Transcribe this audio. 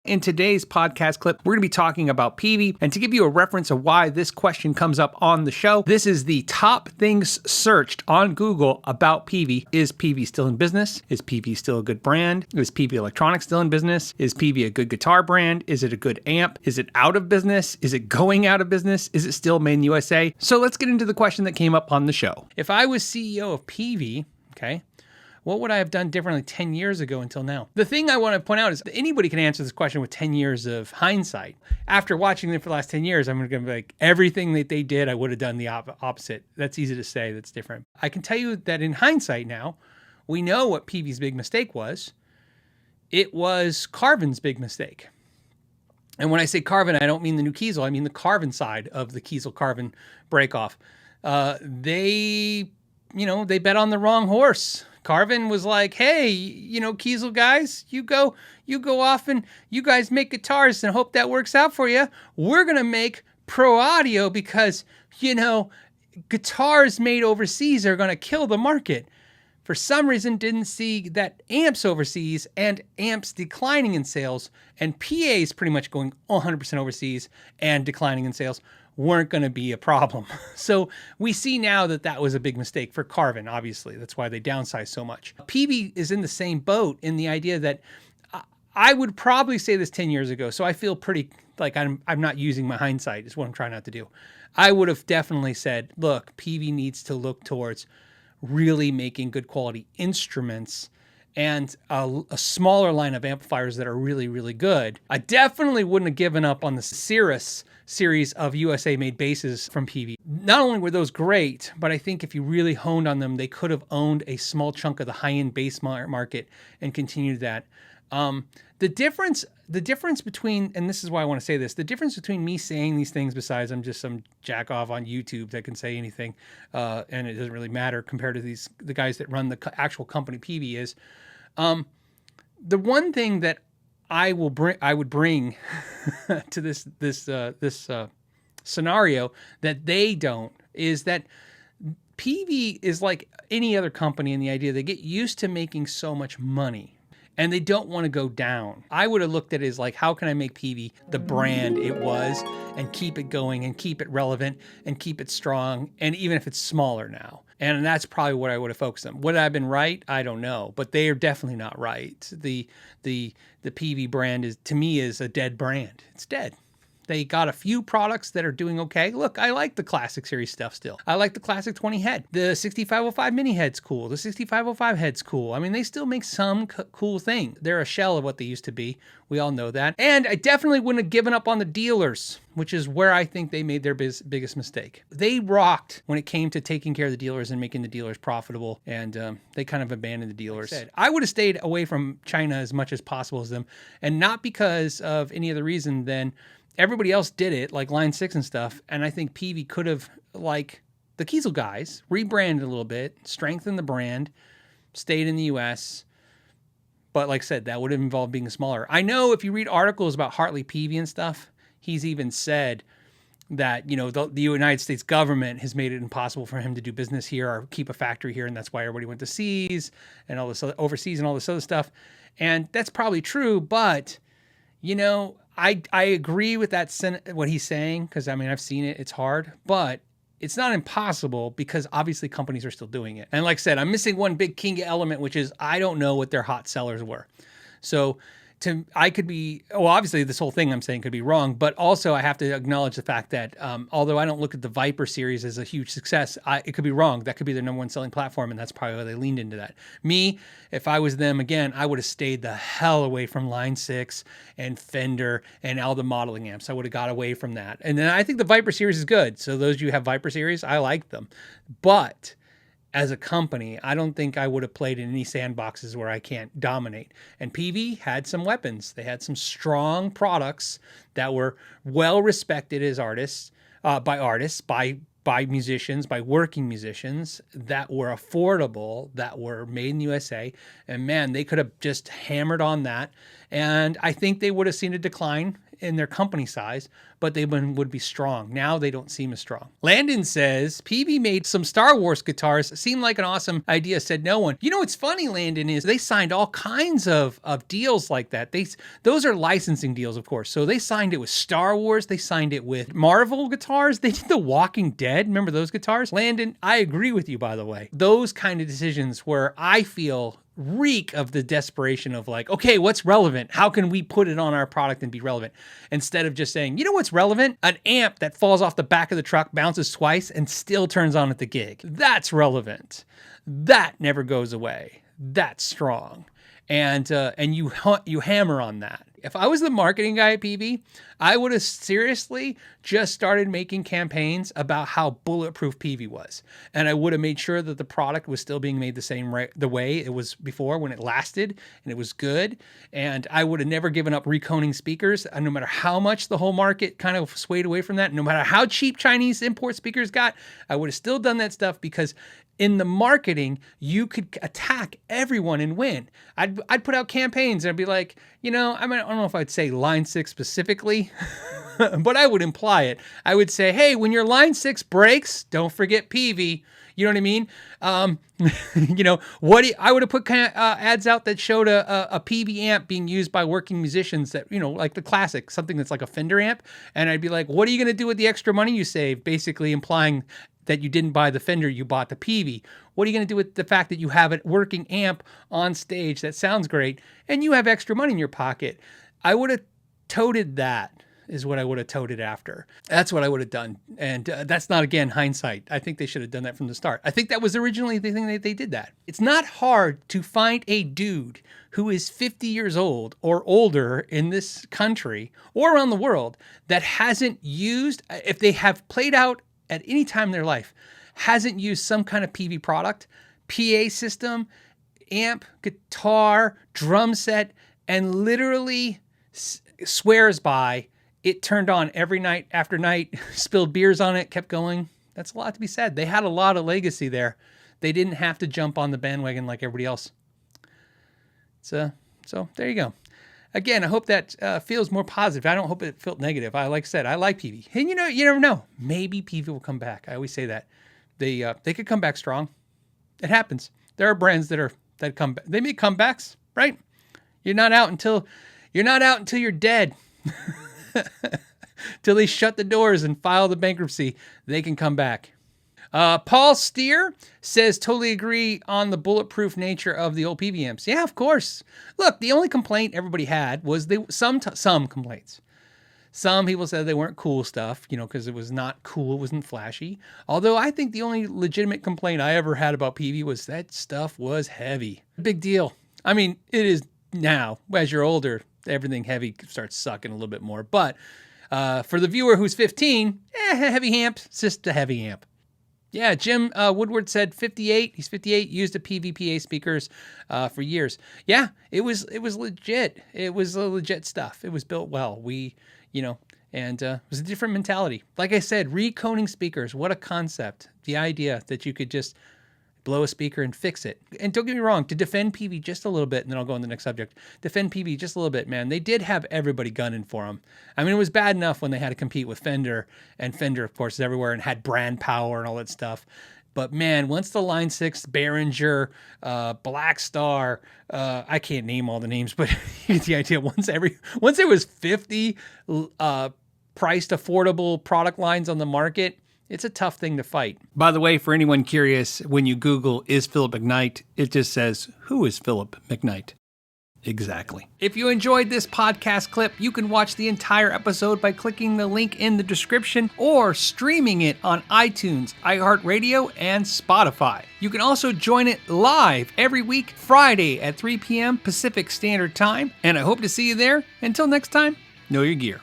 In today's podcast clip, we're going to be talking about Peavey. And to give you a reference of why this question comes up on the show, this is the top things searched on Google about Peavey. Is Peavey still in business? Is Peavey still a good brand? Is Peavey Electronics still in business? Is Peavey a good guitar brand? Is it a good amp? Is it out of business? Is it going out of business? Is it still made in the USA? So let's get into the question that came up on the show. If I was CEO of Peavey, okay, what would I have done differently 10 years ago until now? The thing I want to point out is that anybody can answer this question with 10 years of hindsight. After watching them for the last 10 years, I'm going to be like, everything that they did, I would have done the opposite. That's easy to say. That's different. I can tell you that in hindsight now, we know what Peavey's big mistake was. It was Carvin's big mistake. And when I say Carvin, I don't mean the new Kiesel. I mean the Carvin side of the Kiesel-Carvin breakoff. They bet on the wrong horse. Carvin was like, hey, Kiesel guys, you go off and you guys make guitars and hope that works out for you. We're going to make pro audio because, guitars made overseas are going to kill the market. For some reason, didn't see that amps overseas and amps declining in sales and PAs pretty much going 100% overseas and declining in sales weren't going to be a problem. So we see now that was a big mistake for Carvin, obviously. That's why they downsized so much. Peavey is in the same boat in the idea that I would probably say this 10 years ago, so I feel pretty like I'm not using my hindsight is what I'm trying not to do. I would have definitely said, look, Peavey needs to look towards really making good quality instruments and a smaller line of amplifiers that are really, really good. I definitely wouldn't have given up on the Cirrus series of USA-made basses from Peavey. Not only were those great, but I think if you really honed on them, they could have owned a small chunk of the high-end bass market and continued that. The difference between, and this is why I want to say this, the difference between me saying these things, besides I'm just some jack off on YouTube that can say anything, and it doesn't really matter compared to the guys that run the actual company Peavey, is the one thing that I would bring to this scenario that they don't is that Peavey is like any other company in the idea they get used to making so much money and they don't want to go down. I would have looked at it as like, how can I make Peavey the brand it was and keep it going and keep it relevant and keep it strong, and even if it's smaller now. And that's probably what I would have focused on. Would I have been right? I don't know, but they are definitely not right. The Peavey brand to me is a dead brand. It's dead. They got a few products that are doing okay. Look, I like the Classic Series stuff still. I like the Classic 20 head. The 6505 mini head's cool. The 6505 head's cool. I mean, they still make some cool thing. They're a shell of what they used to be. We all know that. And I definitely wouldn't have given up on the dealers, which is where I think they made their biggest mistake. They rocked when it came to taking care of the dealers and making the dealers profitable, and they kind of abandoned the dealers. I would have stayed away from China as much as possible as them, and not because of any other reason than everybody else did it, like Line 6 and stuff, and I think Peavey could have, like the Kiesel guys, rebranded a little bit, strengthened the brand, stayed in the U.S., but like I said, that would have involved being smaller. I know if you read articles about Hartley Peavey and stuff, he's even said that, the United States government has made it impossible for him to do business here or keep a factory here, and that's why everybody went to seas and all this overseas and all this other stuff. And that's probably true, but, I agree with what he's saying, because, I've seen it. It's hard, but it's not impossible because obviously companies are still doing it. And like I said, I'm missing one big key element, which is I don't know what their hot sellers were. So obviously this whole thing I'm saying could be wrong, but also I have to acknowledge the fact that although I don't look at the Viper series as a huge success, it could be wrong. That could be their number one selling platform, and that's probably why they leaned into that. Me, if I was them again, I would have stayed the hell away from Line 6 and Fender and all the modeling amps. I would have got away from that. And then I think the Viper series is good. So those of you who have Viper series, I like them. But as a company, I don't think I would have played in any sandboxes where I can't dominate. And Peavey had some weapons. They had some strong products that were well respected as artists, by musicians, by working musicians, that were affordable, that were made in the USA. And man, they could have just hammered on that. And I think they would have seen a decline in their company size, but they would be strong. Now they don't seem as strong. Landon says, Peavey made some Star Wars guitars. Seemed like an awesome idea, said no one. You know what's funny, Landon, is they signed all kinds of deals like that. Those are licensing deals, of course. So they signed it with Star Wars. They signed it with Marvel guitars. They did The Walking Dead. Remember those guitars? Landon, I agree with you, by the way. Those kind of decisions where I feel reek of the desperation of like, okay, what's relevant? How can we put it on our product and be relevant? Instead of just saying, you know what's relevant? An amp that falls off the back of the truck, bounces twice, and still turns on at the gig. That's relevant. That never goes away. That's strong. And you hammer on that. If I was the marketing guy at Peavey, I would have seriously just started making campaigns about how bulletproof Peavey was. And I would have made sure that the product was still being made the way it was before when it lasted and it was good. And I would have never given up reconing speakers, no matter how much the whole market kind of swayed away from that. No matter how cheap Chinese import speakers got, I would have still done that stuff because in the marketing, you could attack everyone and win. I'd put out campaigns and I'd be like, I don't know if I'd say line 6 specifically, but I would imply it. I would say, hey, when your line 6 breaks, don't forget Peavey. You know what I mean? I would have put ads out that showed a Peavey amp being used by working musicians that, like the classic, something that's like a Fender amp. And I'd be like, what are you going to do with the extra money you save? Basically implying that you didn't buy the Fender, you bought the Peavey. What are you going to do with the fact that you have a working amp on stage that sounds great and you have extra money in your pocket? I would have toted that is what I would have toted after. That's what I would have done. And that's not, again, hindsight. I think they should have done that from the start. I think that was originally the thing that they did that. It's not hard to find a dude who is 50 years old or older in this country or around the world that hasn't used, if they have played out at any time in their life, hasn't used some kind of Peavey product, PA system, amp, guitar, drum set, and literally swears by it turned on every night after night, spilled beers on it, kept going. That's a lot to be said. They had a lot of legacy there. They didn't have to jump on the bandwagon like everybody else. So there you go. Again, I hope that feels more positive. I don't hope it felt negative. Like I said, I like Peavey. And you never know. Maybe Peavey will come back. I always say that. They could come back strong. It happens. There are brands that come back. They make comebacks, right? You're not out until you're dead. Till they shut the doors and file the bankruptcy, they can come back. Paul Steer says, totally agree on the bulletproof nature of the old Peavey amps. Yeah, of course. Look, the only complaint everybody had was some complaints. Some people said they weren't cool stuff, because it was not cool, it wasn't flashy. Although I think the only legitimate complaint I ever had about Peavey was that stuff was heavy. Big deal. I mean, it is now. As you're older, everything heavy starts sucking a little bit more. But for the viewer who's 15, heavy amp, it's just a heavy amp. Yeah, Jim Woodward said 58. He's 58, used a Peavey PA speakers for years. Yeah, it was legit. It was legit stuff. It was built well. And it was a different mentality. Like I said, reconing speakers, what a concept. The idea that you could just blow a speaker and fix it. And don't get me wrong, to defend Peavey just a little bit, and then I'll go on the next subject. Defend Peavey just a little bit, man. They did have everybody gunning for them. I mean, it was bad enough when they had to compete with Fender, and Fender, of course, is everywhere and had brand power and all that stuff. But man, once the Line 6, Behringer, Black Star, I can't name all the names, but you get the idea. Once there was 50 priced affordable product lines on the market, it's a tough thing to fight. By the way, for anyone curious, when you Google, is Philip McKnight, it just says, who is Philip McKnight? Exactly. If you enjoyed this podcast clip, you can watch the entire episode by clicking the link in the description or streaming it on iTunes, iHeartRadio, and Spotify. You can also join it live every week, Friday at 3 p.m. Pacific Standard Time, and I hope to see you there. Until next time, know your gear.